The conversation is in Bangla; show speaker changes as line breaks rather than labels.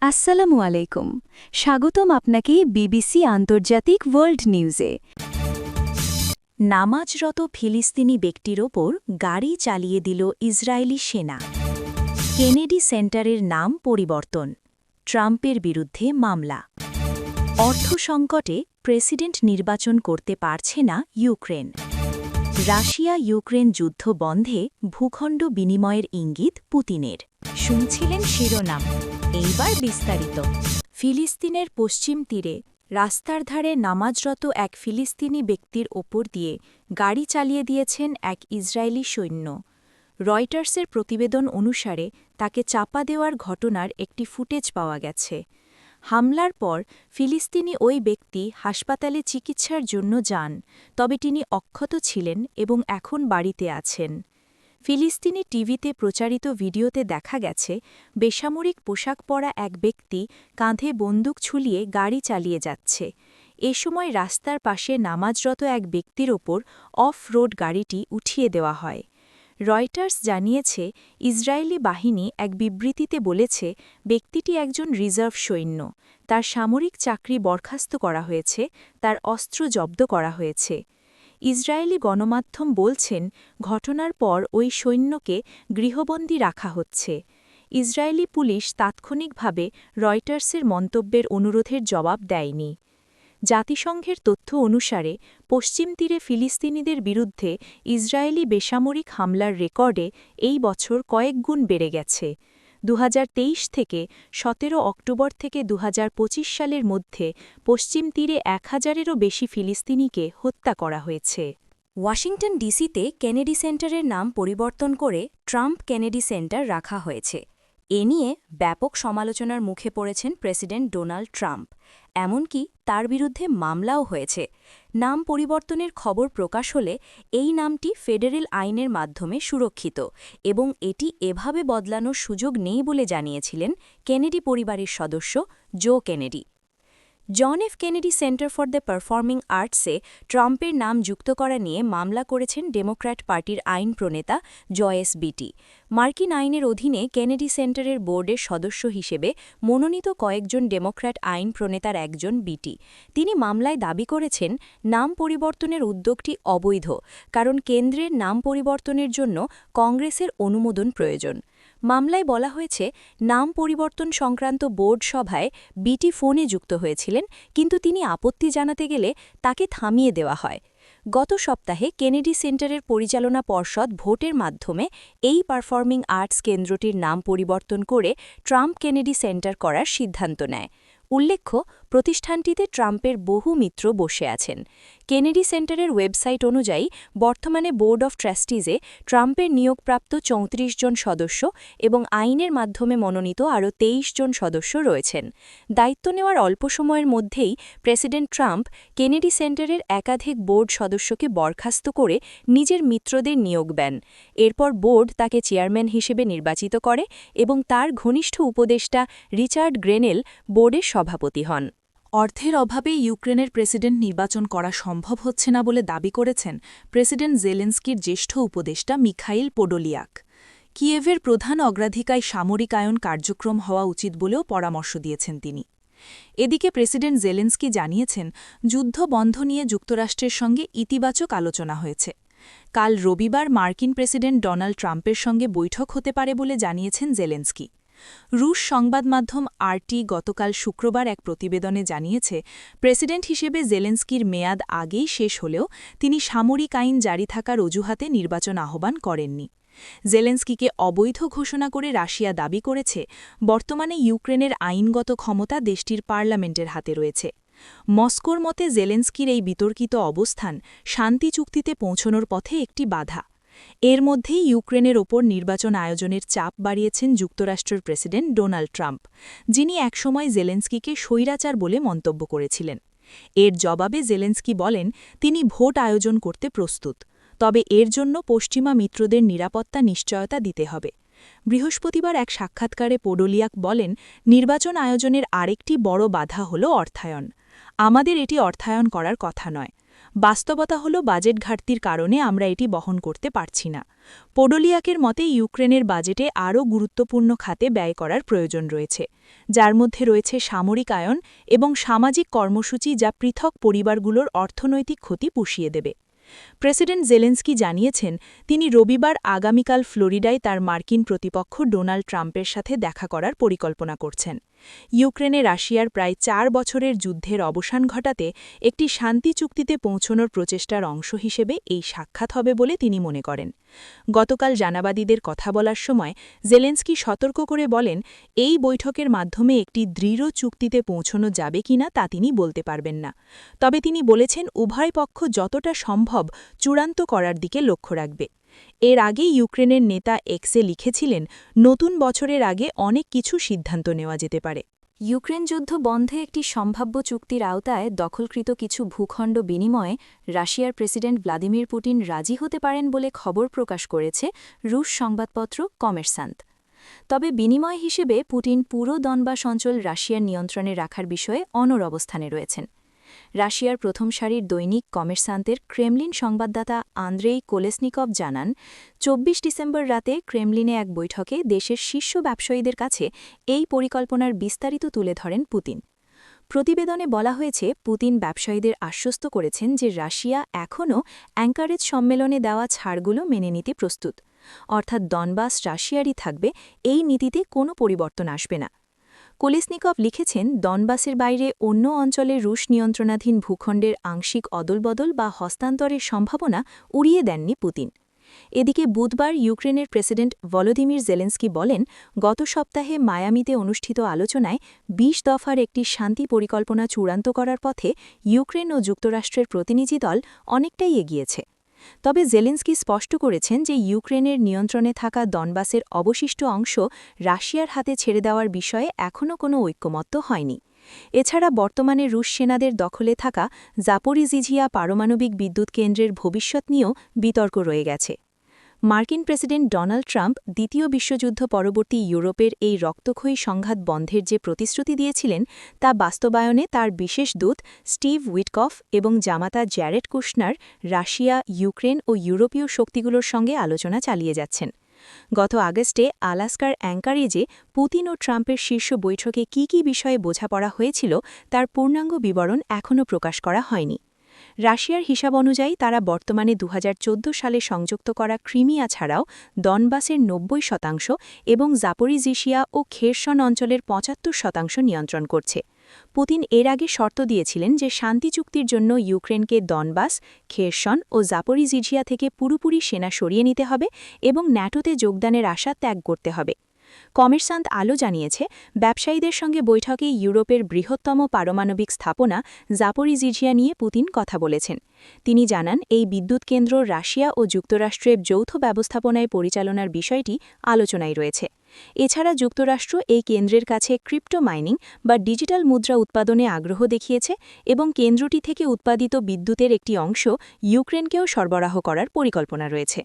আসসালামু আলাইকুম, স্বাগতম আপনাকে বিবিসি আন্তর্জাতিক ওয়ার্ল্ড নিউজে। নামাজরত ফিলিস্তিনি ব্যক্তির ওপর গাড়ি চালিয়ে দিল ইসরায়েলি সেনা। কেনেডি সেন্টারের নাম পরিবর্তন, ট্রাম্পের বিরুদ্ধে মামলা। অর্থ সংকটে প্রেসিডেন্ট নির্বাচন করতে পারছে না ইউক্রেন। রাশিয়া ইউক্রেন যুদ্ধ বন্ধে ভূখণ্ড বিনিময়ের ইঙ্গিত পুতিনের। শুনছিলেন শিরোনাম, এইবার বিস্তারিত। ফিলিস্তিনের পশ্চিম তীরে রাস্তার ধারে নামাজরত এক ফিলিস্তিনি ব্যক্তির ওপর দিয়ে গাড়ি চালিয়ে দিয়েছেন এক ইসরায়েলি সৈন্য। রয়টার্সের প্রতিবেদন অনুসারে তাকে চাপা দেওয়ার ঘটনার একটি ফুটেজ পাওয়া গেছে। হামলার পর ফিলিস্তিনি ওই ব্যক্তি হাসপাতালে চিকিৎসার জন্য যান, তবে তিনি অক্ষত ছিলেন এবং এখন বাড়িতে আছেন। ফিলিস্তিনি টিভিতে প্রচারিত ভিডিওতে দেখা গেছে বেসামরিক পোশাক পরা এক ব্যক্তি কাঁধে বন্দুক ঝুলিয়ে গাড়ি চালিয়ে যাচ্ছে। এ সময় রাস্তার পাশে নামাজরত এক ব্যক্তির ওপর অফ রোড গাড়িটি উঠিয়ে দেওয়া হয়। রয়টার্স জানিয়েছে, ইসরায়েলি বাহিনী এক বিবৃতিতে বলেছে ব্যক্তিটি একজন রিজার্ভ সৈন্য, তার সামরিক চাকরি বরখাস্ত করা হয়েছে, তার অস্ত্র জব্দ করা হয়েছে। ইসরায়েলি গণমাধ্যম বলছেন, ঘটনার পর ওই সৈন্যকে গৃহবন্দী রাখা হচ্ছে। ইসরায়েলি পুলিশ তাৎক্ষণিকভাবে রয়টার্সের মন্তব্যের অনুরোধের জবাব দেয়নি। জাতিসংঘের তথ্য অনুসারে পশ্চিম তীরে ফিলিস্তিনিদের বিরুদ্ধে ইসরায়েলি বেসামরিক হামলার রেকর্ডে এই বছর কয়েক গুণ বেড়ে গেছে। 2023 থেকে 17 অক্টোবর থেকে 2025 সালের মধ্যে পশ্চিম তীরে 1000-এরও বেশি ফিলিস্তিনিকে হত্যা করা হয়েছে। ওয়াশিংটন ডিসিতে কেনেডি সেন্টারের নাম পরিবর্তন করে ট্রাম্প কেনেডি সেন্টার রাখা হয়েছে। এ নিয়ে ব্যাপক সমালোচনার মুখে পড়েছেন প্রেসিডেন্ট ডোনাল্ড ট্রাম্প। এমনকি তার বিরুদ্ধে মামলাও হয়েছে। নাম পরিবর্তনের খবর প্রকাশ হলে এই নামটি ফেডারেল আইনের মাধ্যমে সুরক্ষিত এবং এটি এভাবে বদলানোর সুযোগ নেই বলে জানিয়েছিলেন কেনেডি পরিবারের সদস্য Joe Kennedy. John F Kennedy center for the performing আর্টসে ট্রাম্পের নাম যুক্ত করা নিয়ে মামলা করেছেন ডেমোক্র্যাট পার্টির আইন প্রণেতা জয়েস বিটি। মার্কিন আইনের অধীনে কেনেডি সেন্টারের বোর্ডের সদস্য হিসেবে মনোনীত কয়েকজন ডেমোক্র্যাট আইন প্রণেতার একজন বিটি। তিনি মামলায় দাবি করেছেন, নাম পরিবর্তনের উদ্যোগটি অবৈধ, কারণ কেন্দ্রের নাম পরিবর্তনের জন্য কংগ্রেসের অনুমোদন প্রয়োজন। মামলায় বলা হয়েছে, নাম পরিবর্তন সংক্রান্ত বোর্ড সভায় বিটি ফোনে যুক্ত হয়েছিলেন, কিন্তু তিনি আপত্তি জানাতে গেলে তাকে থামিয়ে দেওয়া হয়। গত সপ্তাহে কেনেডি সেন্টারের পরিচালনা পর্ষদ ভোটের মাধ্যমে এই পারফর্মিং আর্টস কেন্দ্রটির নাম পরিবর্তন করে ট্রাম্প কেনেডি সেন্টার করার সিদ্ধান্ত নেয়। উল্লেখ্য, প্রতিষ্ঠানটিতে ট্রাম্পের বহু মিত্র বসে আছেন। কেনেডি সেন্টারের ওয়েবসাইট অনুযায়ী বর্তমানে বোর্ড অফ ট্রাস্টিজে ট্রাম্পের নিয়োগপ্রাপ্ত 34 জন সদস্য এবং আইনের মাধ্যমে মনোনীত আরও 23 জন সদস্য রয়েছেন। দায়িত্ব নেওয়ার অল্প সময়ের মধ্যেই প্রেসিডেন্ট ট্রাম্প কেনেডি সেন্টারের একাধিক বোর্ড সদস্যকে বরখাস্ত করে নিজের মিত্রদের নিয়োগ দেন। এরপর বোর্ড তাকে চেয়ারম্যান হিসেবে নির্বাচিত করে এবং তার ঘনিষ্ঠ উপদেষ্টা রিচার্ড গ্রেনেল বোর্ডের সভাপতি হন। অর্থের অভাবে ইউক্রেনের প্রেসিডেন্ট নির্বাচন করা সম্ভব হচ্ছে না বলে দাবি করেছেন প্রেসিডেন্ট জেলেন্সকির জ্যেষ্ঠ উপদেষ্টা মিখাইল পোডোলিয়াক। কিয়েভের প্রধান অগ্রাধিকার সামরিকায়ন কার্যক্রম হওয়া উচিত বলেও পরামর্শ দিয়েছেন তিনি। এদিকে প্রেসিডেন্ট জেলেন্সকি জানিয়েছেন, যুদ্ধ বন্ধ নিয়ে যুক্তরাষ্ট্রের সঙ্গে ইতিবাচক আলোচনা হয়েছে। কাল রবিবার মার্কিন প্রেসিডেন্ট ডোনাল্ড ট্রাম্পের সঙ্গে বৈঠক হতে পারে বলে জানিয়েছেন জেলেন্সকি। রুশ সংবাদ মাধ্যম আরটি গতকাল শুক্রবার এক প্রতিবেদনে জানিয়েছে, প্রেসিডেন্ট হিসেবে জেলেন্সকির মেয়াদ আগেই শেষ হলেও তিনি সামরিক আইন জারি থাকার অজুহাতে নির্বাচন আহ্বান করেননি। জেলেন্সকিকে অবৈধ ঘোষণা করে রাশিয়া দাবি করেছে, বর্তমানে ইউক্রেনের আইনগত ক্ষমতা দেশটির পার্লামেন্টের হাতে রয়েছে। মস্কোর মতে জেলেন্সকির এই বিতর্কিত অবস্থান শান্তি চুক্তিতে পৌঁছনোর পথে একটি বাধা। এর মধ্যেই ইউক্রেনের ওপর নির্বাচন আয়োজনের চাপ বাড়িয়েছেন যুক্তরাষ্ট্রের প্রেসিডেন্ট ডোনাল্ড ট্রাম্প, যিনি একসময় জেলেন্সকিকে স্বৈরাচার বলে মন্তব্য করেছিলেন। এর জবাবে জেলেন্সকি বলেন, তিনি ভোট আয়োজন করতে প্রস্তুত, তবে এর জন্য পশ্চিমা মিত্রদের নিরাপত্তা নিশ্চয়তা দিতে হবে। বৃহস্পতিবার এক সাক্ষাৎকারে পোডোলিয়াক বলেন, নির্বাচন আয়োজনের আরেকটি বড় বাধা হল অর্থায়ন। আমাদের এটি অর্থায়ন করার কথা নয়। বাস্তবতা হল বাজেট ঘাটতির কারণে আমরা এটি বহন করতে পারছি না। পোডোলিয়াকের মতে ইউক্রেনের বাজেটে আরও গুরুত্বপূর্ণ খাতে ব্যয় করার প্রয়োজন রয়েছে, যার মধ্যে রয়েছে সামরিকায়ন এবং সামাজিক কর্মসূচি যা পৃথক পরিবারগুলোর অর্থনৈতিক ক্ষতি পুষিয়ে দেবে। প্রেসিডেন্ট জেলেন্সকি জানিয়েছেন তিনি রবিবার আগামীকাল ফ্লোরিডায় তার মার্কিন প্রতিপক্ষ ডোনাল্ড ট্রাম্পের সাথে দেখা করার পরিকল্পনা করছেন। ইউক্রেনে রাশিয়ার প্রায় ৪ বছরের যুদ্ধের অবসান ঘটাতে একটি শান্তি চুক্তিতে পৌঁছনোর প্রচেষ্টার অংশ হিসেবে এই সাক্ষাৎ হবে বলে তিনি মনে করেন। গতকাল জানাবাদীদের কথা বলার সময় জেলেন্সকি সতর্ক করে বলেন, এই বৈঠকের মাধ্যমে একটি দৃঢ় চুক্তিতে পৌঁছনো যাবে কিনা তা তিনি বলতে পারবেন না। তবে তিনি বলেছেন উভয় পক্ষ যতটা সম্ভব চূড়ান্ত করার দিকে লক্ষ্য রাখবে। এর আগে ইউক্রেনের নেতা এক্সে লিখেছিলেন, নতুন বছরের আগে অনেক কিছু সিদ্ধান্ত নেওয়া যেতে পারে। ইউক্রেন যুদ্ধ বন্ধে একটি সম্ভাব্য চুক্তির আওতায় দখলকৃত কিছু ভূখণ্ড বিনিময়ে রাশিয়ার প্রেসিডেন্ট ভ্লাদিমির পুতিন রাজি হতে পারেন বলে খবর প্রকাশ করেছে রুশ সংবাদপত্র কমেরসান্ত। তবে বিনিময় হিসেবে পুতিন পুরো দনবাস অঞ্চল রাশিয়ার নিয়ন্ত্রণে রাখার বিষয়ে অনড় অবস্থানে রয়েছেন। রাশিয়ার প্রথম সারির দৈনিক কমেরসান্তের ক্রেমলিন সংবাদদাতা আন্দ্রেই কোলেসনিকভ জানান, ২৪ ডিসেম্বর রাতে ক্রেমলিনে এক বৈঠকে দেশের শীর্ষ ব্যবসায়ীদের কাছে এই পরিকল্পনার বিস্তারিত তুলে ধরেন পুতিন। প্রতিবেদনে বলা হয়েছে, পুতিন ব্যবসায়ীদের আশ্বস্ত করেছেন যে রাশিয়া এখনও অ্যাঙ্কারেজ সম্মেলনে দেওয়া ছাড়গুলো মেনে নিতে প্রস্তুত, অর্থাৎ দনবাস রাশিয়ারই থাকবে, এই নীতিতে কোনো পরিবর্তন আসবে না। কোলেসনিকভ লিখেছেন, দনবাসের বাইরে অন্য অঞ্চলে রুশ নিয়ন্ত্রণাধীন ভূখণ্ডের আংশিক অদলবদল বা হস্তান্তরের সম্ভাবনা উড়িয়ে দেননি পুতিন। এদিকে বুধবার ইউক্রেনের প্রেসিডেন্ট ভলোদিমির জেলেন্সকি বলেন, গত সপ্তাহে মায়ামিতে অনুষ্ঠিত আলোচনায় ২০ দফার একটি শান্তি পরিকল্পনা চূড়ান্ত করার পথে ইউক্রেন ও যুক্তরাষ্ট্রের প্রতিনিধি দল অনেকটাই এগিয়েছে। তবে জেলেন্সকি স্পষ্ট করেছেন যে ইউক্রেনের নিয়ন্ত্রণে থাকা দনবাসের অবশিষ্ট অংশ রাশিয়ার হাতে ছেড়ে দেওয়ার বিষয়ে এখনও কোনো ঐক্যমত্য হয়নি। এছাড়া বর্তমানে রুশ সেনাদের দখলে থাকা জাপোরিজিঝিয়া পারমাণবিক বিদ্যুৎ কেন্দ্রের ভবিষ্যৎ নিয়েও বিতর্ক রয়ে গেছে। মার্কিন প্রেসিডেন্ট ডোনাল্ড ট্রাম্প দ্বিতীয় বিশ্বযুদ্ধ পরবর্তী ইউরোপের এই রক্তক্ষয়ী সংঘাত বন্ধের যে প্রতিশ্রুতি দিয়েছিলেন তা বাস্তবায়নে তার বিশেষ দূত স্টিভ উইটকফ এবং জামাতা জ্যারেড কুশনার রাশিয়া, ইউক্রেন ও ইউরোপীয় শক্তিগুলোর সঙ্গে আলোচনা চালিয়ে যাচ্ছেন। গত আগস্টে আলাস্কার অ্যাঙ্কারেজে পুতিন ও ট্রাম্পের শীর্ষ বৈঠকে কী কী বিষয়ে বোঝাপড়া হয়েছিল তার পূর্ণাঙ্গ বিবরণ এখনও প্রকাশ করা হয়নি। রাশিয়ার হিসাব অনুযায়ী তারা বর্তমানে ২০১৪ সালে সংযুক্ত করা ক্রিমিয়া ছাড়াও দনবাসের ৯০% এবং জাপোরিজিশিয়া ও খেরসন অঞ্চলের ৭৫% নিয়ন্ত্রণ করছে। পুতিন এর আগে শর্ত দিয়েছিলেন যে শান্তি চুক্তির জন্য ইউক্রেনকে দনবাস, খেরসন ও জাপোরিজিঝিয়া থেকে পুরোপুরি সেনা সরিয়ে নিতে হবে এবং ন্যাটোতে যোগদানের আশা ত্যাগ করতে হবে। কমেরসান্ত আলো জানিয়েছে, ব্যবসায়ীদের সঙ্গে বৈঠকে ইউরোপের বৃহত্তম পারমাণবিক স্থাপনা জাপোরিজিঝিয়া নিয়ে পুতিন কথা বলেছেন। তিনি জানান, এই বিদ্যুৎ কেন্দ্র রাশিয়া ও যুক্তরাষ্ট্রের যৌথ ব্যবস্থাপনায় পরিচালনার বিষয়টি আলোচনায় রয়েছে। এছাড়া যুক্তরাষ্ট্র এই কেন্দ্রের কাছে ক্রিপ্টো মাইনিং বা ডিজিটাল মুদ্রা উৎপাদনে আগ্রহ দেখিয়েছে এবং কেন্দ্রটি থেকে উৎপাদিত বিদ্যুতের একটি অংশ ইউক্রেনকেও সরবরাহ করার পরিকল্পনা রয়েছে।